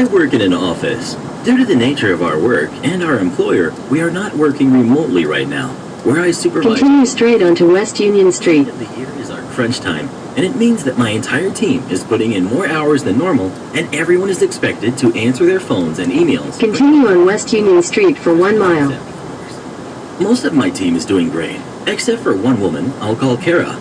I work in an office. Due to the nature of our work and our employer, we are not working remotely right now. Where I supervise... Continue straight onto West Union Street. The year is our crunch time, and it means that my entire team is putting in more hours than normal, and everyone is expected to answer their phones and emails. Continue on West Union Street for 1 mile. Most of my team is doing great, except for one woman I'll call Kara.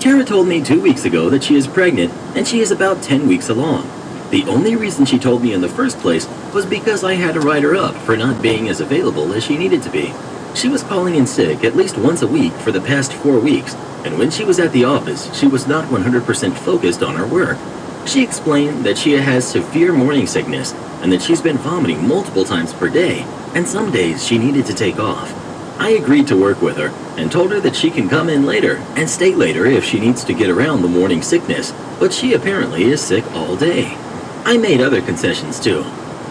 Kara told me 2 weeks ago that she is pregnant, and she is about 10 weeks along. The only reason she told me in the first place was because I had to write her up for not being as available as she needed to be. She was calling in sick at least once a week for the past 4 weeks, and when she was at the office, she was not 100% focused on her work. She explained that she has severe morning sickness and that she's been vomiting multiple times per day, and some days she needed to take off. I agreed to work with her and told her that she can come in later and stay later if she needs to get around the morning sickness, but she apparently is sick all day. I made other concessions too.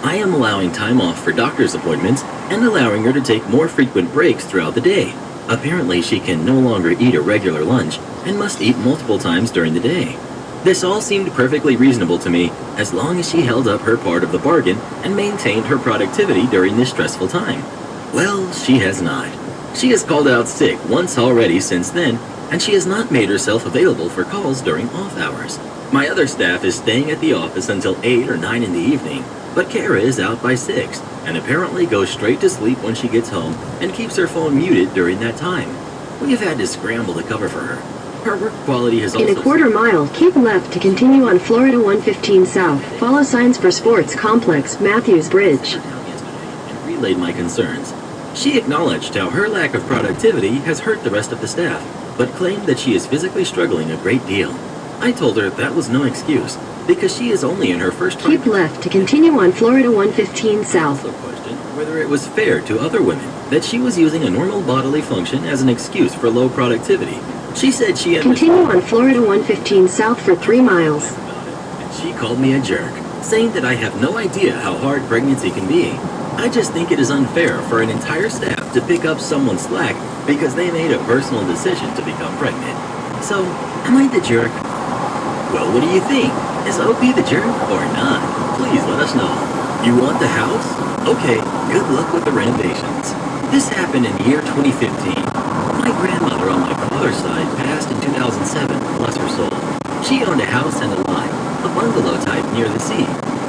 I am allowing time off for doctor's appointments and allowing her to take more frequent breaks throughout the day. Apparently she can no longer eat a regular lunch and must eat multiple times during the day. This all seemed perfectly reasonable to me as long as she held up her part of the bargain and maintained her productivity during this stressful time. Well, she has not. She has called out sick once already since then, and she has not made herself available for calls during off hours. My other staff is staying at the office until 8 or 9 in the evening, but Kara is out by 6 and apparently goes straight to sleep when she gets home and keeps her phone muted during that time. We have had to scramble to cover for her. Her work quality has also... In a quarter mile, keep left to continue on Florida 115 South. Follow signs for Sports Complex, Matthews Bridge. And relayed my concerns. She acknowledged how her lack of productivity has hurt the rest of the staff, but claimed that she is physically struggling a great deal. I told her that was no excuse, because she is only in her first... Keep left to continue on Florida 115 South. I also questioned whether it was fair to other women that she was using a normal bodily function as an excuse for low productivity. She said she had... Continue on Florida 115 South for 3 miles. And she called me a jerk, saying that I have no idea how hard pregnancy can be. I just think it is unfair for an entire staff to pick up someone's slack because they made a personal decision to become pregnant. So, am I the jerk? Well, what do you think? Is OP the jerk or not? Please let us know. You want the house? Okay, good luck with the renovations. This happened in the year 2015. My grandmother on my father's side passed in 2007, bless her soul. She owned a house and a lot, a bungalow type near the sea.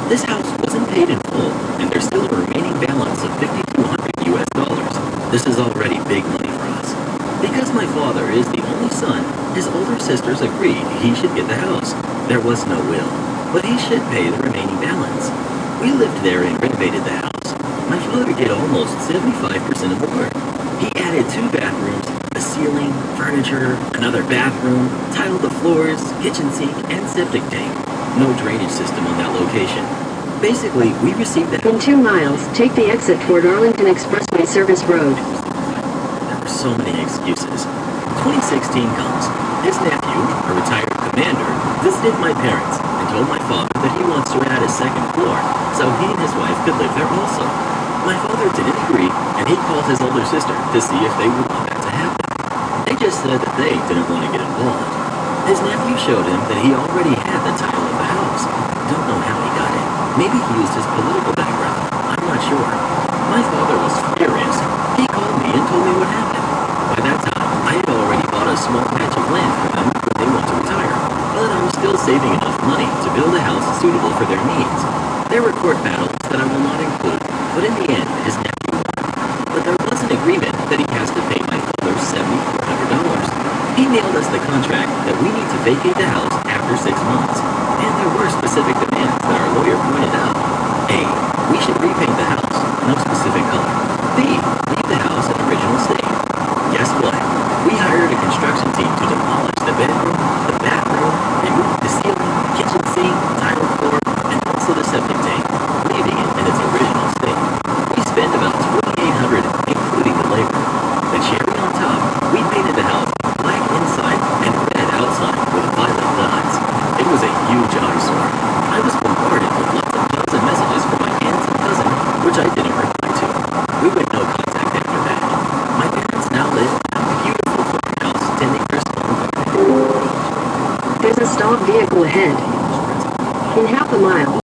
This house wasn't paid in full, and there's still a remaining balance of $5,200 US. This is already big money for us. Because my father is the only son, his older sisters agreed he should get the house. There was no will, but he should pay the remaining balance. We lived there and renovated the house. My father did almost 75% of the work. He added 2 bathrooms, a ceiling, furniture, another bathroom, tiled the floors, kitchen sink, and septic tank. No drainage system on that location. Basically, we received the In 2 miles, take the exit toward Arlington Expressway Service Road. There were so many excuses. 2016 comes. His nephew, a retired commander, visited my parents and told my father that he wants to add a 2nd floor so he and his wife could live there also. My father didn't agree, and he called his older sister to see if they would want that to happen. They just said that they didn't want to get involved. His nephew showed him that he already had the title of the house. Don't know how he got it. Maybe he used his political background. I'm not sure. My father was furious. He called me and told me what happened. By that time, I had already bought a small patch of land for them when they want to retire. But I was still saving enough money to build a house suitable for their needs. There were court battles that I will not include, but in the end, his nephew won. But there was an agreement that he has to pay my father $7,400. He mailed us the contract that we need to vacate the house after 6 months. And there were specific demands that our lawyer pointed out. A. We should repaint the house, no specific color. B. Leave the house in original state. Guess what? We hired a construction team to demolish the bedroom, the bathroom, remove the ceiling, kitchen sink, tile floor, and also the septic tank, leaving it in its original state. We spent about $2,800, including the labor. The cherry on top, we painted the house black inside and red outside with violet dots. It was a huge eyesore. I was bombarded with lots of calls and messages from my aunts and cousin, which I didn't reply to. We went no contact after that. My parents now live in a beautiful farmhouse tending their small garden. There's a stalled vehicle ahead. In half a mile,